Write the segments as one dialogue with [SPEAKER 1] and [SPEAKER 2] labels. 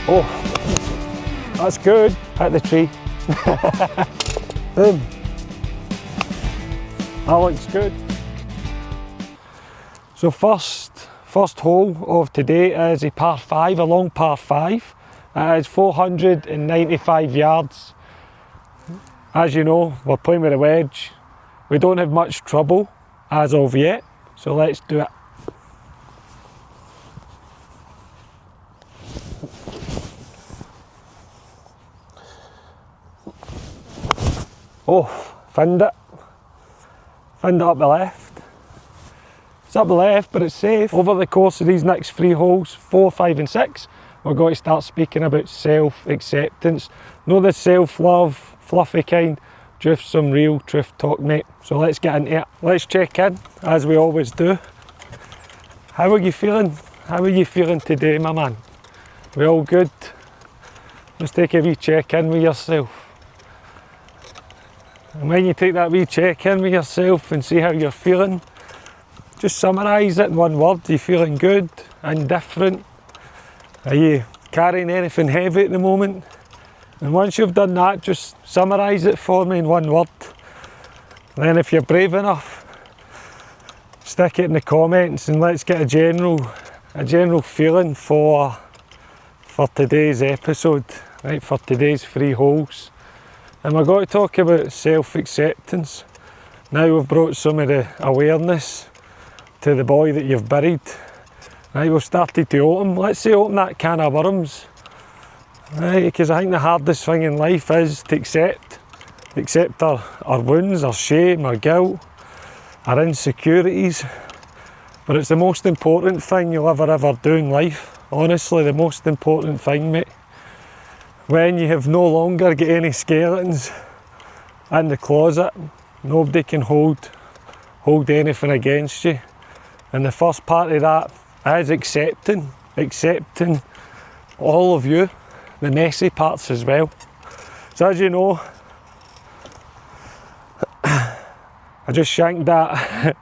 [SPEAKER 1] Oh, that's good. Hit the tree. Boom. That looks good. So first hole of today is a par 5, a long par 5. It is 495 yards. As you know, we're playing with a wedge. We don't have much trouble as of yet, so let's do it. Oh, found it. Found it up the left. It's up the left, but it's safe. Over the course of these next 3 holes, 4, 5 and 6, we're going to start speaking about self-acceptance. Not the self-love, fluffy kind, just some real truth talk, mate. So let's get into it. Let's check in, as we always do. How are you feeling? How are you feeling today, my man? We all good? Let's take a wee check in with yourself. And when you take that wee check in with yourself and see how you're feeling, just summarise it in one word. Are you feeling good? Indifferent? Are you carrying anything heavy at the moment? And once you've done that, just summarise it for me in one word. Then if you're brave enough, stick it in the comments and let's get a general feeling for today's episode, right, for today's 3 holes. And we're going to talk about self-acceptance. Now we've brought some of the awareness to the boy that you've buried. Right, we've started to open, let's say open that can of worms. Right, because I think the hardest thing in life is to accept our wounds, our shame, our guilt, our insecurities. But it's the most important thing you'll ever do in life. Honestly, the most important thing, mate. When you have no longer got any skeletons in the closet, nobody can hold anything against you. And the first part of that is accepting all of you, the messy parts as well. So as you know, I just shanked that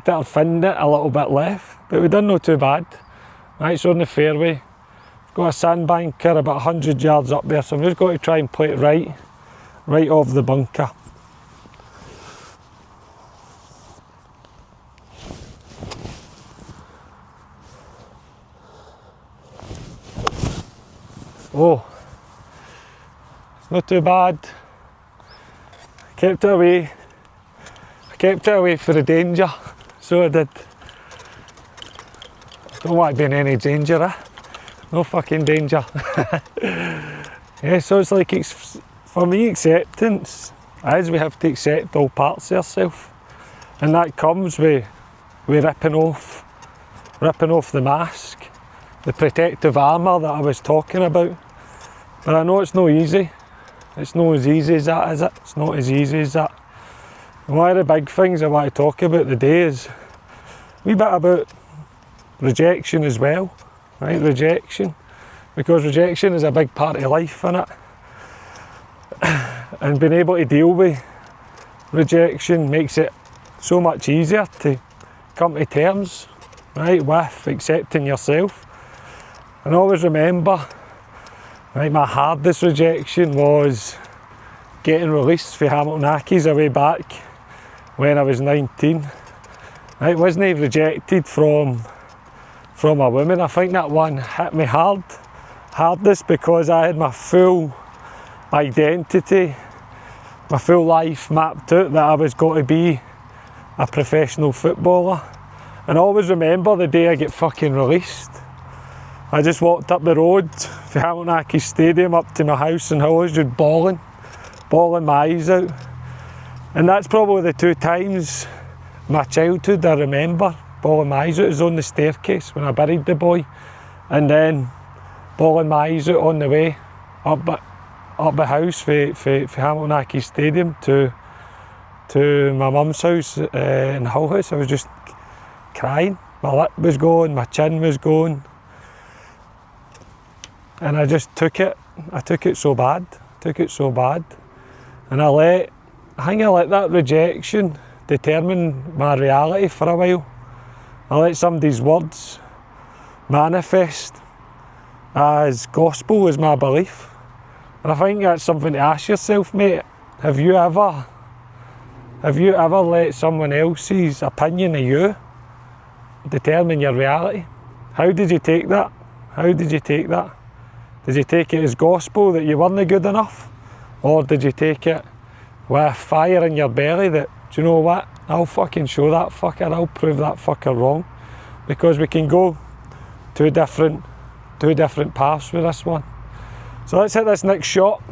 [SPEAKER 1] or finned it a little bit left, but we done no too bad. Right, so on the fairway, I've got a sandbanker about 100 yards up there, so I'm just going to try and play it right off the bunker. Oh, it's not too bad. I kept it away for the danger, so I did. Don't want to be in any danger, eh? No fucking danger. Yeah, so it's like, for me, acceptance is we have to accept all parts of ourselves, and that comes with ripping off the mask, the protective armour that I was talking about. But I know it's no easy. It's not as easy as that, is it? It's not as easy as that. And one of the big things I want to talk about today is a wee bit about rejection as well, right? Rejection, because rejection is a big part of life, innit? And being able to deal with rejection makes it so much easier to come to terms, right, with accepting yourself. And always remember, right, my hardest rejection was getting released for Hamilton Accies way back when I was 19. I wasn't rejected from a woman. I think that one hit me hardest because I had my full identity, my full life mapped out that I was going to be a professional footballer. And I always remember the day I get fucking released. I just walked up the road from Hamilton Accies Stadium up to my house and I was just bawling my eyes out. And that's probably the 2 times in my childhood I remember bawling my eyes out. It was on the staircase when I buried the boy, and then bawling my eyes out on the way up the house for Hamilton Accies Stadium to my mum's house in Hull House. I was just crying. My lip was going, my chin was going. And I just took it so bad, and I think I let that rejection determine my reality for a while. I let somebody's words manifest as gospel, is my belief. And I think that's something to ask yourself, mate. Have you ever let someone else's opinion of you determine your reality? How did you take that? How did you take that? Did you take it as gospel that you weren't good enough? Or did you take it with fire in your belly that, do you know what? I'll fucking show that fucker, I'll prove that fucker wrong. Because we can go two different paths with this one. So let's hit this next shot.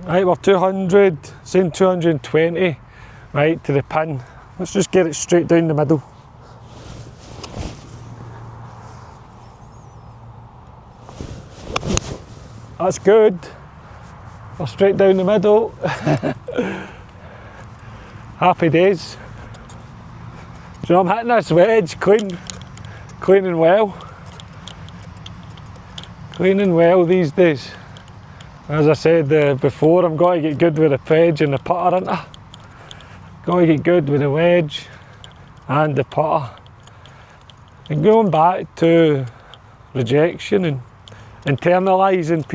[SPEAKER 1] Right, we're 200, saying 220, right, to the pin. Let's just get it straight down the middle. That's good. We're straight down the middle. Happy days. So I'm hitting this wedge clean and well. Clean and well these days. As I said before, I'm going to get good with the wedge and the putter, ain't I? Going to get good with the wedge and the putter. And going back to rejection and internalising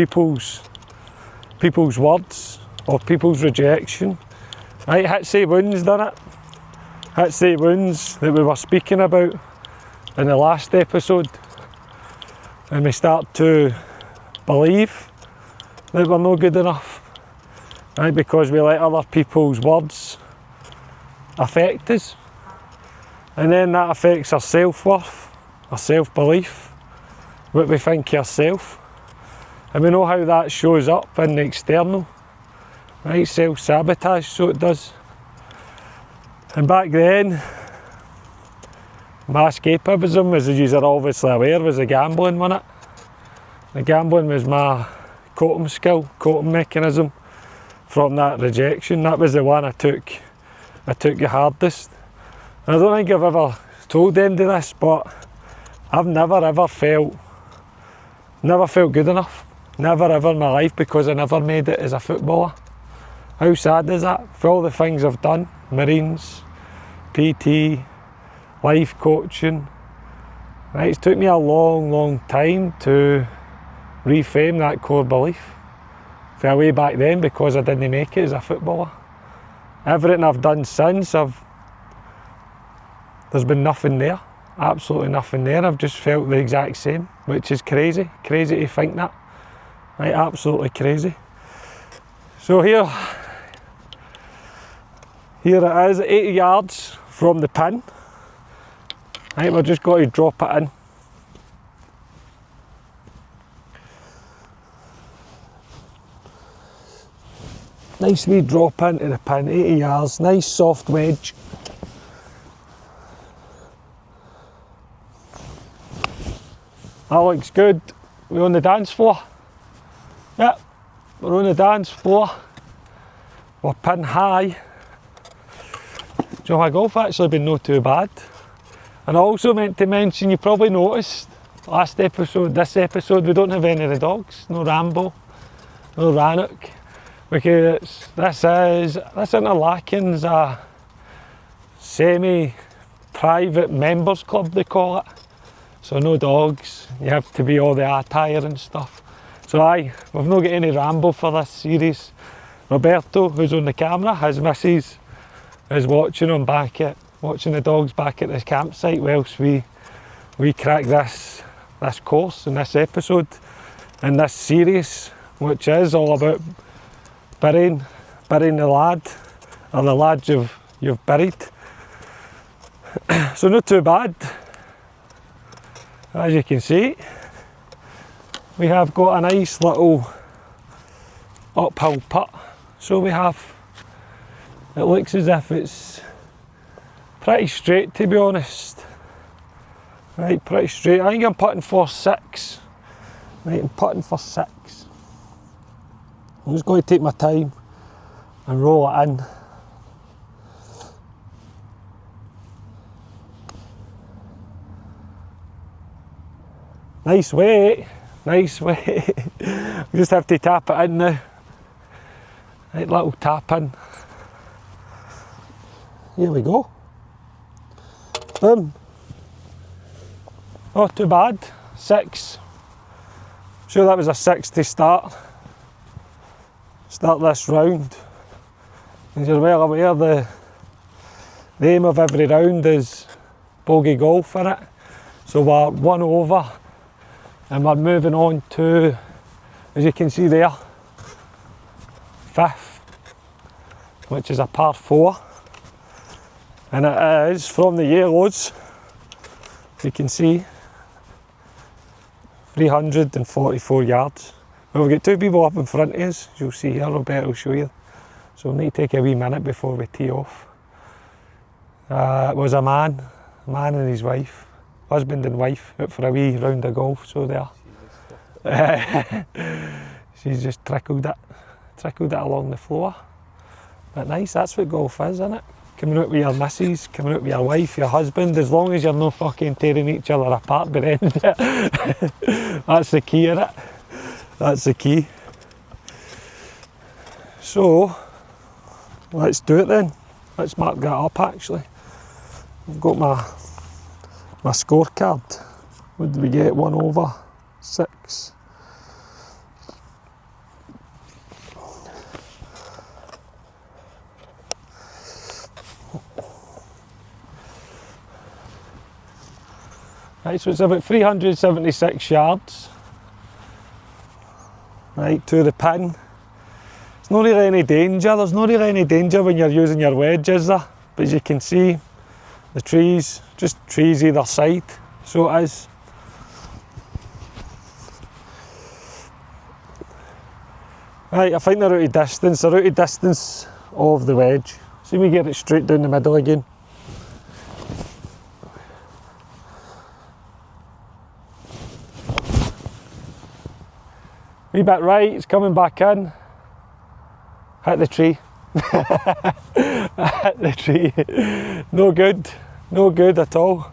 [SPEAKER 1] people's words or people's rejection. Right, hits the wounds, done it? Hits the wounds that we were speaking about in the last episode. And we start to believe that we're not good enough, right? Because we let other people's words affect us, and then that affects our self-worth, our self-belief, what we think of ourselves, and we know how that shows up in the external, right? Self-sabotage, so it does. And back then, my escapism, as you are obviously aware, was the gambling, wasn't it? The gambling was my coping mechanism from that rejection. That was the one I took the hardest. And I don't think I've ever told them this, but I've never ever felt good enough. Never ever in my life, because I never made it as a footballer. How sad is that? For all the things I've done, Marines, PT, life coaching, right? It's took me a long time to reframe that core belief. Fell way back then because I didn't make it as a footballer. Everything I've done since, there's been nothing there, absolutely nothing there. I've just felt the exact same, which is crazy to think that, right? Absolutely crazy. So here it is, 80 yards from the pin. Right, we're just going to drop it in. Nice wee drop into the pin, 80 yards, nice soft wedge. That looks good. We're on the dance floor. Yep, we're on the dance floor. We're pin high. So my golf actually been not too bad. And I also meant to mention, you probably noticed, last episode, this episode, we don't have any of the dogs. No Rambo, no Rannoch. Because this Interlaken's a semi-private members club, they call it. So no dogs, you have to be all the attire and stuff. So we've not got any Rambo for this series. Roberto, who's on the camera, his missus is watching the dogs back at this campsite whilst we crack this course in this episode, in this series, which is all about burying the lad, or the lads you've buried. So not too bad. As you can see, we have got a nice little uphill putt. So we have, it looks as if it's pretty straight, to be honest. Right, pretty straight. I think I'm putting for 6. Right, I'm putting for 6. I'm just going to take my time and roll it in. Nice weight, nice weight. We just have to tap it in now. Right, little tap in. Here we go. Boom. Not too bad. 6. Sure, that was a 60 start this round. As you're well aware, the aim of every round is bogey golf in it. So we're 1 over and we're moving on to, as you can see there, 5th, which is a par 4. And it is from the yellows, you can see, 344 yards. Well, we've got 2 people up in front of us, as you'll see here. Roberto will show you. So we'll need to take a wee minute before we tee off. It was a man and his wife, husband and wife, out for a wee round of golf, so there. She's just trickled it along the floor. But nice, that's what golf is, isn't it? Coming out with your missus, coming out with your wife, your husband, as long as you're not fucking tearing each other apart by the end of it. That's the key, innit? That's the key. So, let's do it then. Let's mark that up actually. I've got my scorecard. What did we get? 1 over 6. Right, so it's about 376 yards. Right, to the pin. It's not really any danger. There's not really any danger when you're using your wedge, is there? But as you can see, the trees, just trees either side, so it is. Right, I think they're out of distance. They're out of distance of the wedge. See me get it straight down the middle again. Wee bit right, it's coming back in. Hit the tree. Hit the tree. No good at all.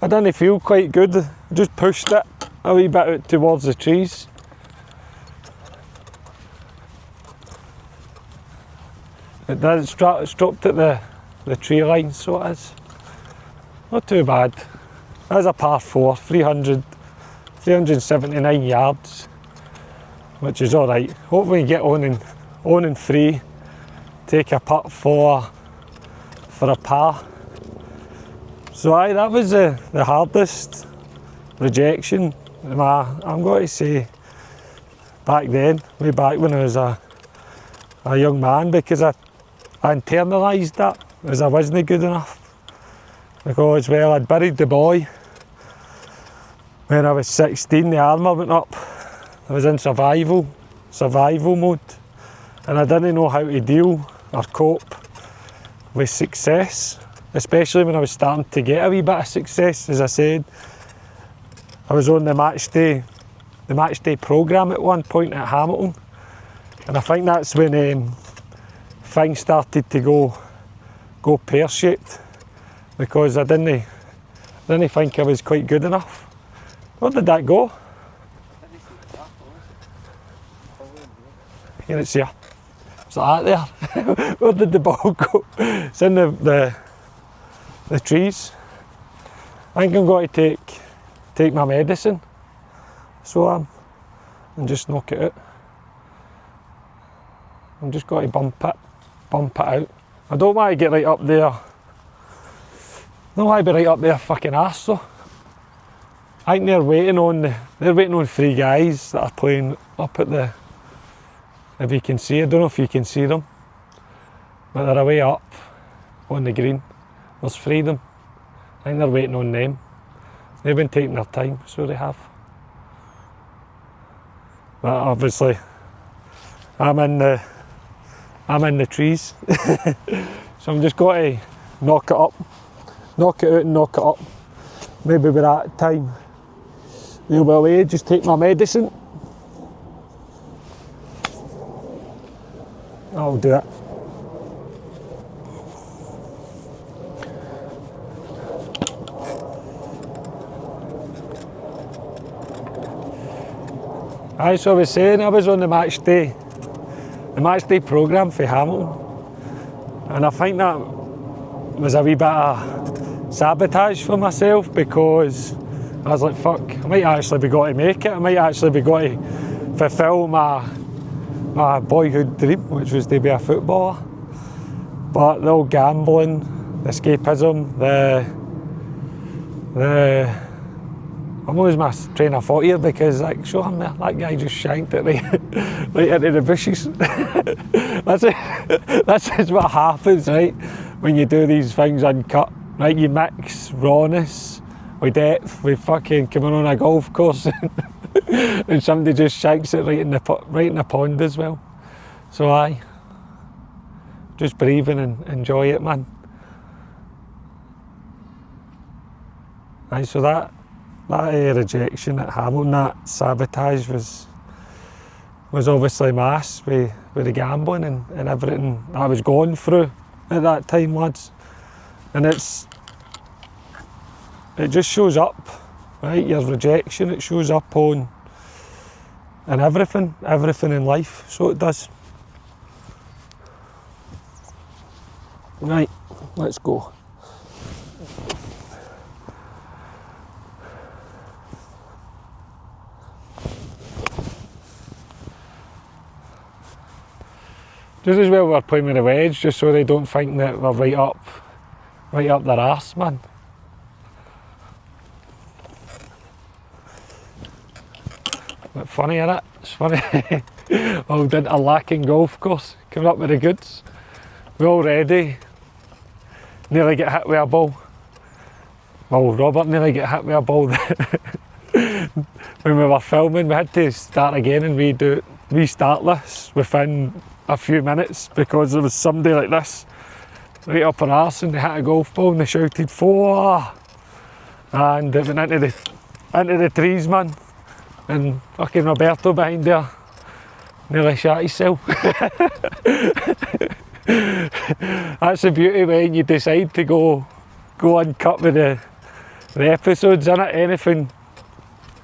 [SPEAKER 1] I didn't feel quite good. I just pushed it a wee bit out towards the trees. It did, it stopped at the tree line, so it is. Not too bad. That's a par 4, 379 yards, which is alright. Hopefully get on and free, take a putt for a par. So aye, that was the hardest rejection. I'm going to say back then, way back when I was a young man, because I internalised that as I wasn't good enough. Because, well, I'd buried the boy when I was 16, the armour went up. I was in survival mode, and I didn't know how to deal or cope with success, especially when I was starting to get a wee bit of success. As I said, I was on the match day programme at one point at Hamilton, and I think that's when things started to go pear-shaped, because I didn't think I was quite good enough. Where did that go? Here it's here. Is that there? Where did the ball go? It's in the trees. I think I'm going to take my medicine. So and just knock it out. I'm just going to bump it out. I don't want to get right up there. I don't want to be right up there fucking arse though. I think they're waiting on 3 guys that are playing up at the, if you can see, I don't know if you can see them, but they're away up on the green. There's 3 of them. I think they're waiting on them. They've been taking their time, so they have. But obviously, I'm in the trees, so I'm just going to knock it out and knock it up. Maybe by that time, they'll be away, just take my medicine. I'll do it. Aye, so I was saying, I was on the match day programme for Hamilton, and I think that was a wee bit of sabotage for myself, because I was like, fuck, I might actually be going to make it. I might actually be going to fulfil my boyhood dream, which was to be a footballer. But the old gambling, the escapism, I'm losing my train of thought here because, like, show him there, that guy just shanked it right into the bushes. That's just what happens, right? When you do these things uncut, right? You mix rawness with depth, with fucking coming on a golf course, and somebody just shanks it right in the pond as well. So aye, just breathe and enjoy it, man. Aye, so that rejection at Hamilton, that sabotage was obviously mass with the gambling and everything I was going through at that time, lads. And it just shows up, right? Your rejection, it shows up in everything in life, so it does. Right, let's go. Just as well we're playing with a wedge, just so they don't think that we're right up their arse, man. But funny, innit? It's funny. Old Interlaken Golf Course, coming up with the goods. We already nearly get hit with a ball. Well, Robert nearly get hit with a ball. When we were filming, we had to start again and restart this within a few minutes because there was somebody like this right up her arse and they hit a golf ball and they shouted 4 and it went into the trees, man, and fucking Roberto behind there nearly shot himself. That's the beauty when you decide to go uncut with the episodes, innit?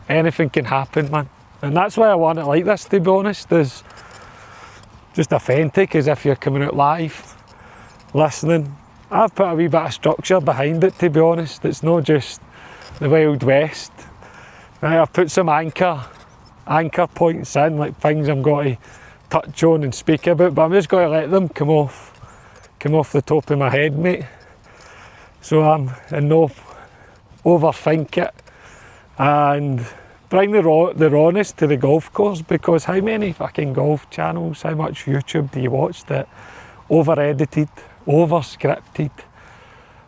[SPEAKER 1] Anything can happen, man, and that's why I want it like this, to be honest. There's just authentic, as if you're coming out live, listening. I've put a wee bit of structure behind it, to be honest. It's not just the Wild West. Right, I've put some anchor points in, like things I'm going to touch on and speak about, but I'm just going to let them come off the top of my head, mate. So I'm no overthink it and bring the rawness to the golf course, because how many fucking golf channels, how much YouTube do you watch that over-edited, over-scripted,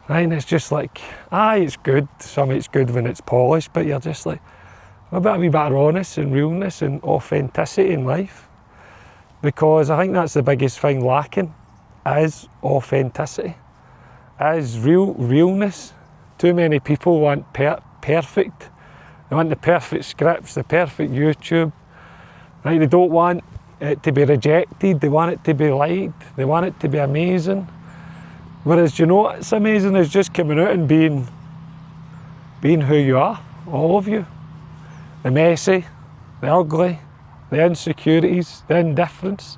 [SPEAKER 1] right? And it's just like, aye, it's good, some it's good when it's polished, but you're just like, a wee bit of rawness and realness and authenticity in life, because I think that's the biggest thing lacking, is authenticity, is realness. Too many people want perfect. They want the perfect scripts, the perfect YouTube. Right? They don't want it to be rejected, they want it to be liked, they want it to be amazing. Whereas, you know what's amazing is just coming out and being who you are, all of you. The messy, the ugly, the insecurities, the indifference.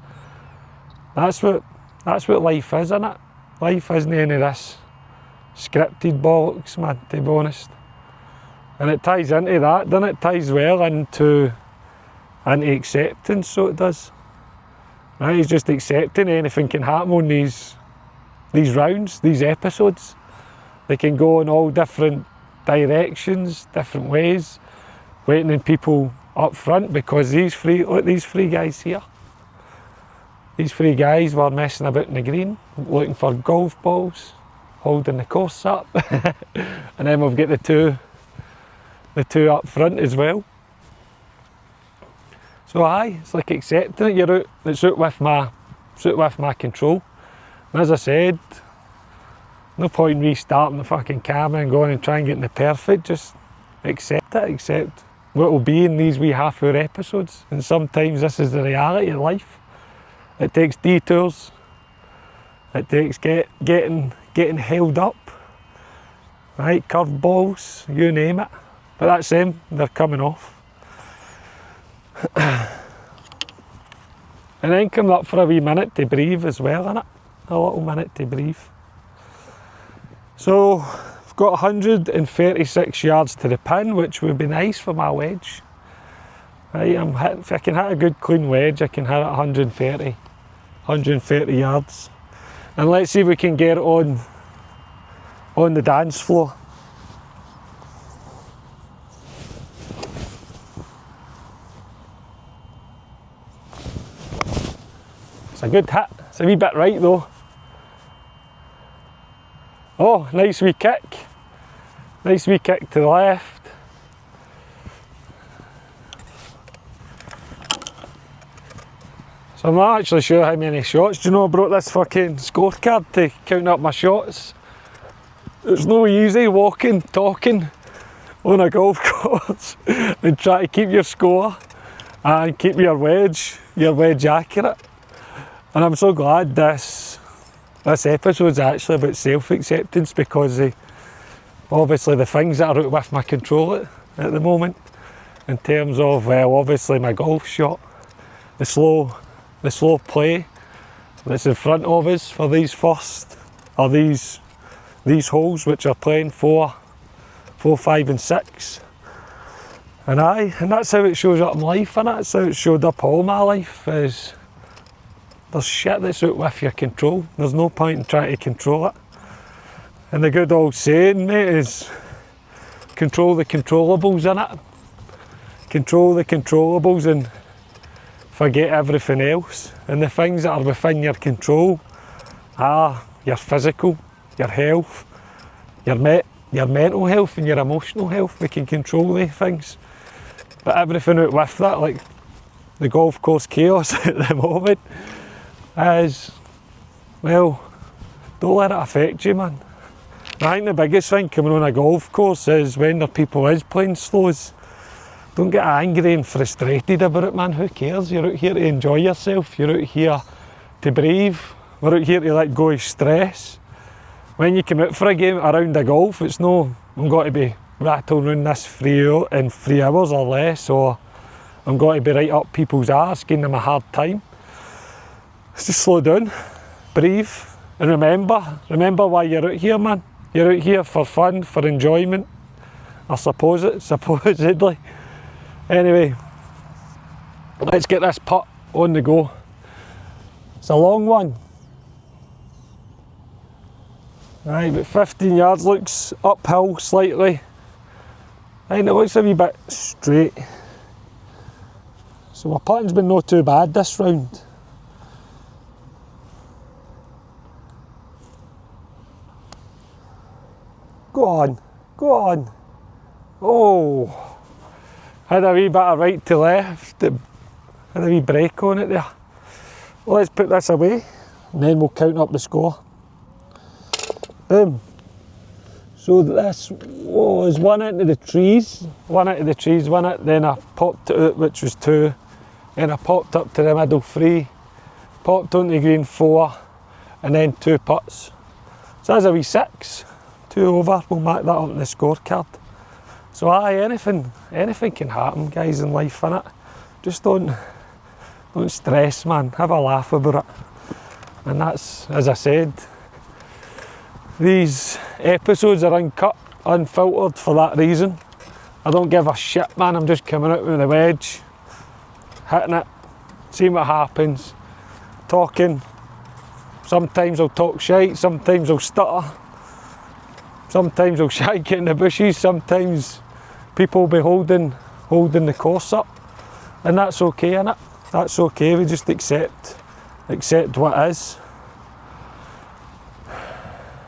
[SPEAKER 1] That's what life is, isn't it? Life isn't any of this scripted bollocks, man, to be honest. And it ties into that, doesn't it? It ties well into acceptance, so it does. Right, he's just accepting anything can happen on these rounds, these episodes. They can go in all different directions, different ways, waiting on people up front, because these three guys here, these 3 guys were messing about in the green, looking for golf balls, holding the course up, and then we've got the two up front as well. So aye, it's like accepting it. It's out with my control. And as I said, no point restarting the fucking camera and going and trying to get the perfect. Just accept it. Accept what will be in these wee half-hour episodes. And sometimes this is the reality of life. It takes detours. It takes getting held up. Right, curveballs, you name it. But that's them, they're coming off. And then come up for a wee minute to breathe as well, innit? A little minute to breathe. So, I've got 136 yards to the pin, which would be nice for my wedge. Right, if I can hit a good clean wedge, I can hit it 130 yards. And let's see if we can get it on the dance floor. It's a good hit. It's a wee bit right though. Oh, nice wee kick. Nice wee kick to the left. So I'm not actually sure how many shots. Do you know I brought this fucking scorecard to count up my shots? It's no easy walking, talking on a golf course and try to keep your score and keep your wedge accurate. And I'm so glad this episode's actually about self-acceptance, because obviously the things that are out with my control at the moment, in terms of, well, obviously my golf shot, the slow play that's in front of us for these these holes, which are playing 4, 5 and 6. And that's how it shows up in life, and that's how it showed up all my life, is there's shit that's out with your control. There's no point in trying to control it. And the good old saying, mate, is control the controllables, innit? Control the controllables and forget everything else. And the things that are within your control are your physical, your health, your mental health and your emotional health. We can control these things. But everything out with that, like the golf course chaos at the moment, is, well, don't let it affect you, man. I think the biggest thing coming on a golf course is when the people is playing slows, don't get angry and frustrated about it, man. Who cares? You're out here to enjoy yourself. You're out here to breathe. We're out here to let go of stress. When you come out for a game, a round of golf, it's no, I'm going to be rattling around this 3 hours or less, or I'm going to be right up people's arse, giving them a hard time. Just slow down, breathe, and remember why you're out here, man. You're out here for fun, for enjoyment, or supposedly. Anyway, let's get this putt on the go. It's a long one. Right, about 15 yards, looks uphill slightly. And it looks a wee bit straight. So my putting's been not too bad this round. Go on, go on. Oh, had a wee bit of right to left, had a wee break on it there. Well, let's put this away and then we'll count up the score. Boom. So this was one into the trees, one it, then I popped it out, which was 2, then I popped up to the middle 3, popped on the green 4, and then 2 putts. So that's a wee 6. 2 over, we'll mark that up on the scorecard. So anything can happen, guys, in life, innit? Just don't stress, man. Have a laugh about it. And that's, as I said, these episodes are uncut, unfiltered for that reason. I don't give a shit, man. I'm just coming out with the wedge, hitting it, seeing what happens, talking. Sometimes I'll talk shite, sometimes I'll stutter. Sometimes I'll shank it in the bushes, sometimes people will be holding the course up, and that's okay, innit? That's okay, we just accept what is.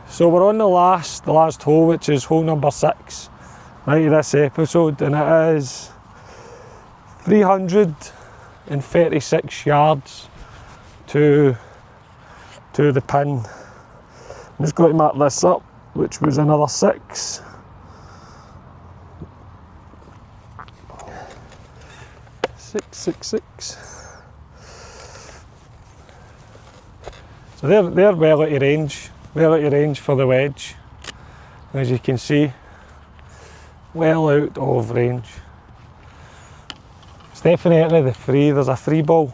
[SPEAKER 1] So we're on the last hole, which is hole number 6, right, of this episode, and it is 336 yards to the pin. I'm just going to mark this up, which was another 6. Six. So they're well out of range for the wedge, as you can see, well out of range. It's definitely the 3. There's a 3 ball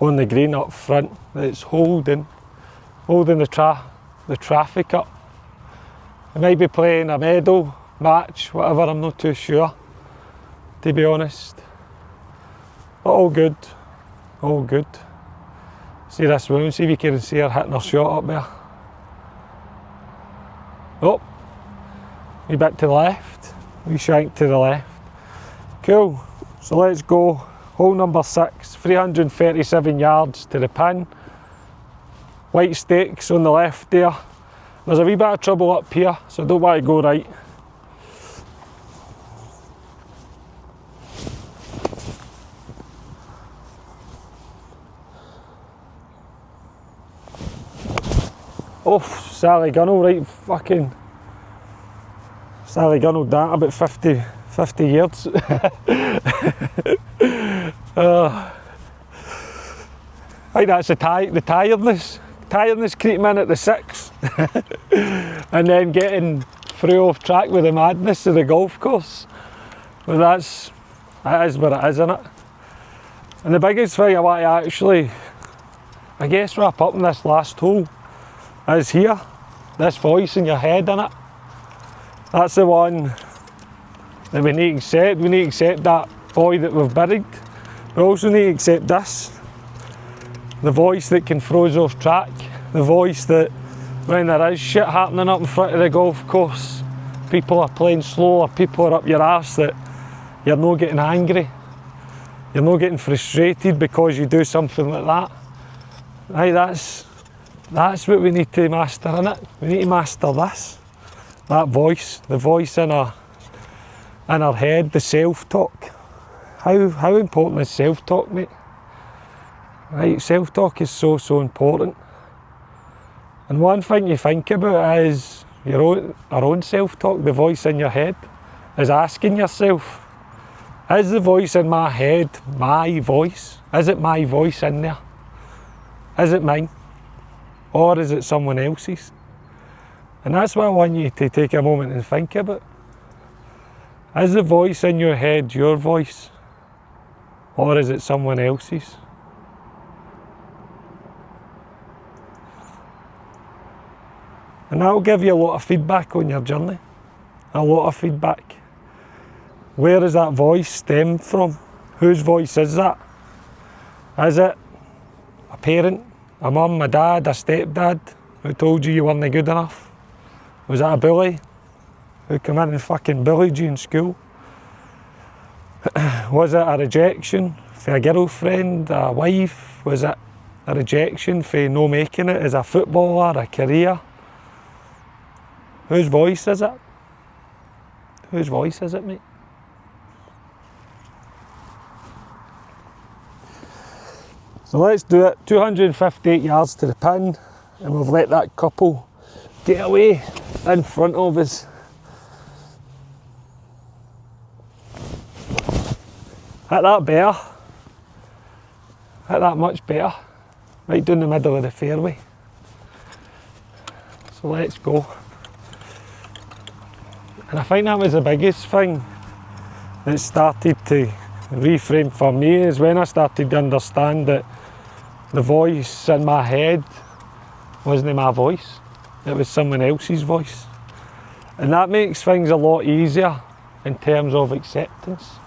[SPEAKER 1] on the green up front that's holding the traffic up. We might be playing a medal match, whatever, I'm not too sure, to be honest. But all good, all good. See this woman, see if you can see her hitting her shot up there. Oh, wee bit to the left, wee shank to the left. Cool, so let's go. Hole number 6, 337 yards to the pin. White stakes on the left there. There's a wee bit of trouble up here, so I don't want to go right. Oh, Sally Gunnell, right fucking. Sally Gunnell that about 50 yards. I think that's the tiredness creeping in at the 6. And then getting through off track with the madness of the golf course. But that is what it is, isn't it? And the biggest thing I want to actually, I guess, wrap up in this last hole is here, this voice in your head, innit? That's the one that we need to accept. We need to accept that boy that we've buried. We also need to accept this. The voice that can throw us off track. The voice that, when there is shit happening up in front of the golf course, people are playing slow or people are up your arse, that you're not getting angry. You're not getting frustrated because you do something like that. Right, that's what we need to master, innit? We need to master this. That voice, the voice in our head, the self-talk. How important is self-talk, mate? Right, self-talk is so important. And one thing you think about is our own self-talk, the voice in your head, is asking yourself, is the voice in my head my voice? Is it my voice in there? Is it mine? Or is it someone else's? And that's what I want you to take a moment and think about. Is the voice in your head your voice? Or is it someone else's? And that'll give you a lot of feedback on your journey. A lot of feedback. Where does that voice stem from? Whose voice is that? Is it a parent, a mum, a dad, a stepdad who told you weren't good enough? Was it a bully who came in and fucking bullied you in school? Was it a rejection for a girlfriend, a wife? Was it a rejection for no making it as a footballer, a career? Whose voice is it? Whose voice is it, mate? So let's do it. 258 yards to the pin, and we've let that couple get away in front of us. Hit that better. Hit that much better. Right down the middle of the fairway. So let's go. And I think that was the biggest thing that started to reframe for me, is when I started to understand that the voice in my head wasn't my voice, it was someone else's voice. And that makes things a lot easier in terms of acceptance.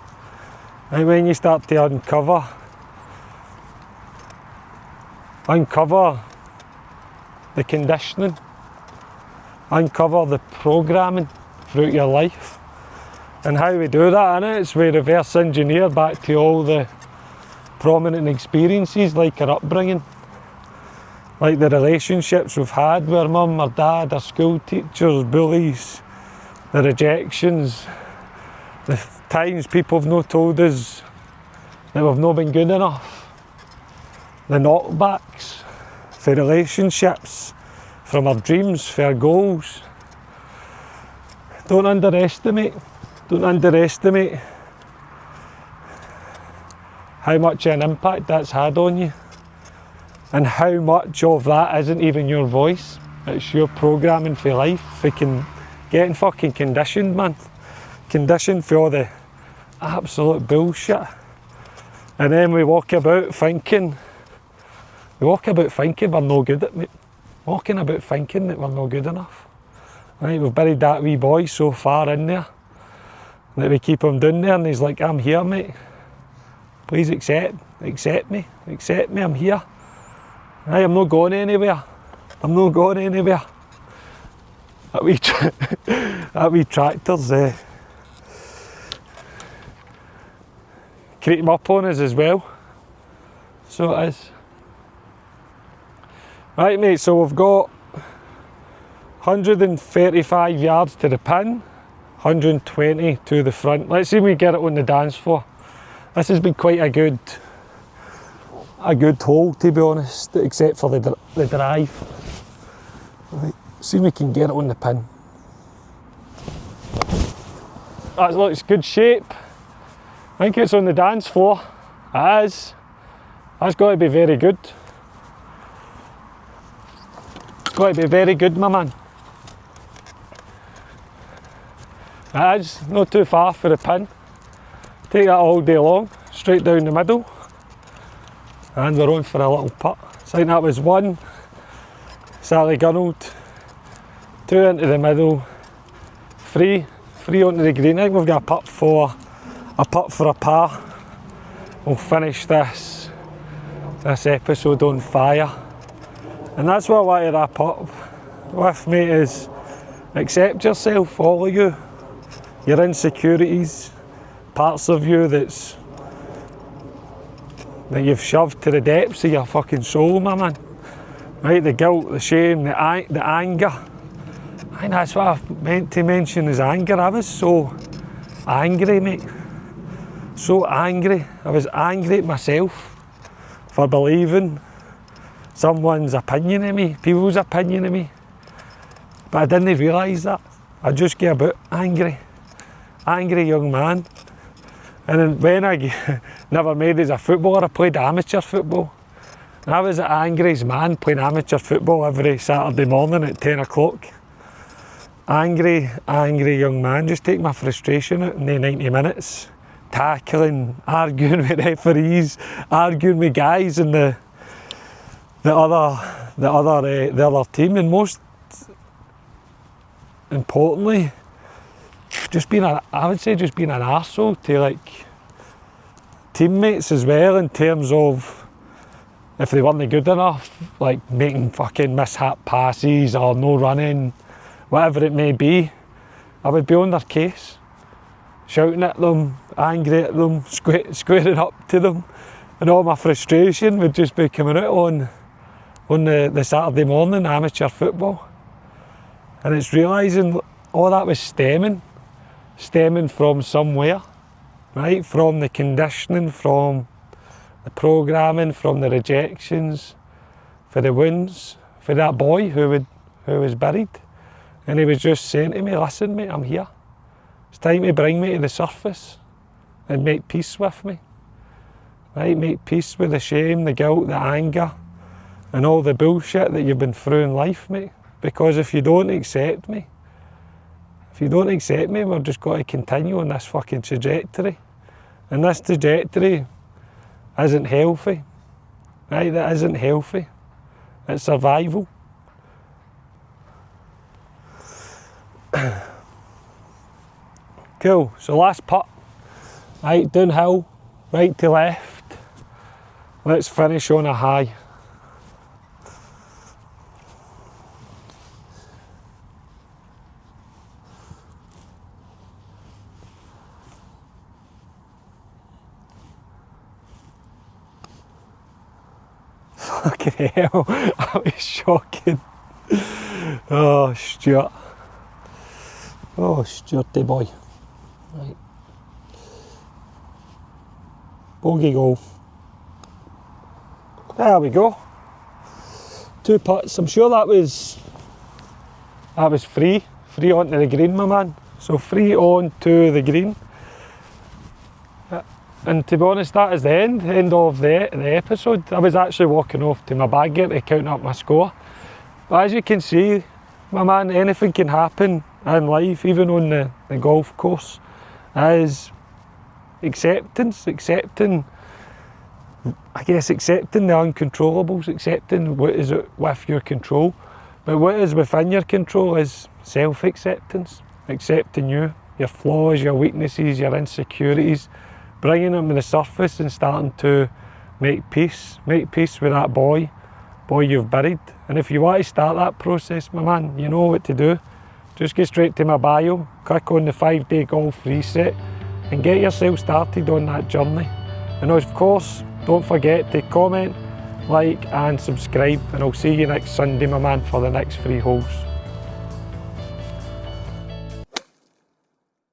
[SPEAKER 1] And when you start to uncover the conditioning, uncover the programming throughout your life. And how we do that, innit? It's we reverse engineer back to all the prominent experiences, like our upbringing, like the relationships we've had with our mum, our dad, our school teachers, bullies, the rejections, the times people have not told us that we've not been good enough, the knockbacks for relationships, from our dreams, for our goals. Don't underestimate how much an impact that's had on you, and how much of that isn't even your voice, it's your programming for life. We can getting fucking conditioned, man. Conditioned for all the absolute bullshit. And then we walk about thinking we're no good at it. Walking about thinking that we're not good enough. Right, we've buried that wee boy so far in there that we keep him down there, and he's like, I'm here, mate. Please accept me, I'm here. Right, I'm not going anywhere. I'm not going anywhere. That wee tractor's creeping up on us as well. So it is. Right, mate, so we've got 135 yards to the pin, 120 to the front. Let's see if we get it on the dance floor. This has been quite a good hole, to be honest, except for the drive. Right, see if we can get it on the pin. That looks good shape. I think it's on the dance floor. It is. That's got to be very good. It's got to be very good, my man. It is. Not too far for the pin. Take that all day long, straight down the middle. And we're on for a little putt. So I think that was one. Sally gunnelled. 2 into the middle. 3 onto the green. I think we've got a putt for a par. We'll finish this episode on fire. And that's what I want to wrap up with, mate, is accept yourself, all of you, your insecurities, parts of you that you've shoved to the depths of your fucking soul, my man. Right, the guilt, the shame, the anger. I think that's what I meant to mention is anger. I was so angry, mate. So angry. I was angry at myself for believing someone's opinion of me, people's opinion of me. But I didn't realise that. I just get about angry young man. And then when I never made it as a footballer, I played amateur football. And I was the angriest man playing amateur football every Saturday morning at 10 o'clock. Angry young man, just take my frustration out in the 90 minutes. Tackling, arguing with referees, arguing with guys in the other team, and most importantly, just being an arsehole to like teammates as well, in terms of if they weren't good enough, like making fucking mishap passes or no running, whatever it may be, I would be on their case, shouting at them, angry at them, squaring up to them, and all my frustration would just be coming out on the Saturday morning amateur football. And it's realising all that was stemming from somewhere, right? From the conditioning, from the programming, from the rejections, for the wounds, for that boy who was buried. And he was just saying to me, listen mate, I'm here. It's time to bring me to the surface and make peace with me. Right? Make peace with the shame, the guilt, the anger, and all the bullshit that you've been through in life, mate. Because if you don't accept me, we're just going to continue on this fucking trajectory. And this trajectory isn't healthy. Right? That isn't healthy. It's survival. Cool, so last putt. Right, downhill, right to left. Let's finish on a high. Fucking hell, that was shocking. Oh, Stuart. Oh, Stuarty boy. Right. Bogey golf. There we go. 2 putts. I'm sure that was free onto the green, my man. So free on to the green. And to be honest, that is the end of the episode. I was actually walking off to my bag here to count up my score. But as you can see, my man, anything can happen in life, even on the golf course, is accepting the uncontrollables, accepting what is with your control. But what is within your control is self-acceptance, accepting you, your flaws, your weaknesses, your insecurities, bringing them to the surface and starting to make peace with that boy you've buried. And if you want to start that process, my man, you know what to do. Just get straight to my bio, click on the 5-day golf reset and get yourself started on that journey. And of course, don't forget to comment, like and subscribe, and I'll see you next Sunday, my man, for the next 3 holes.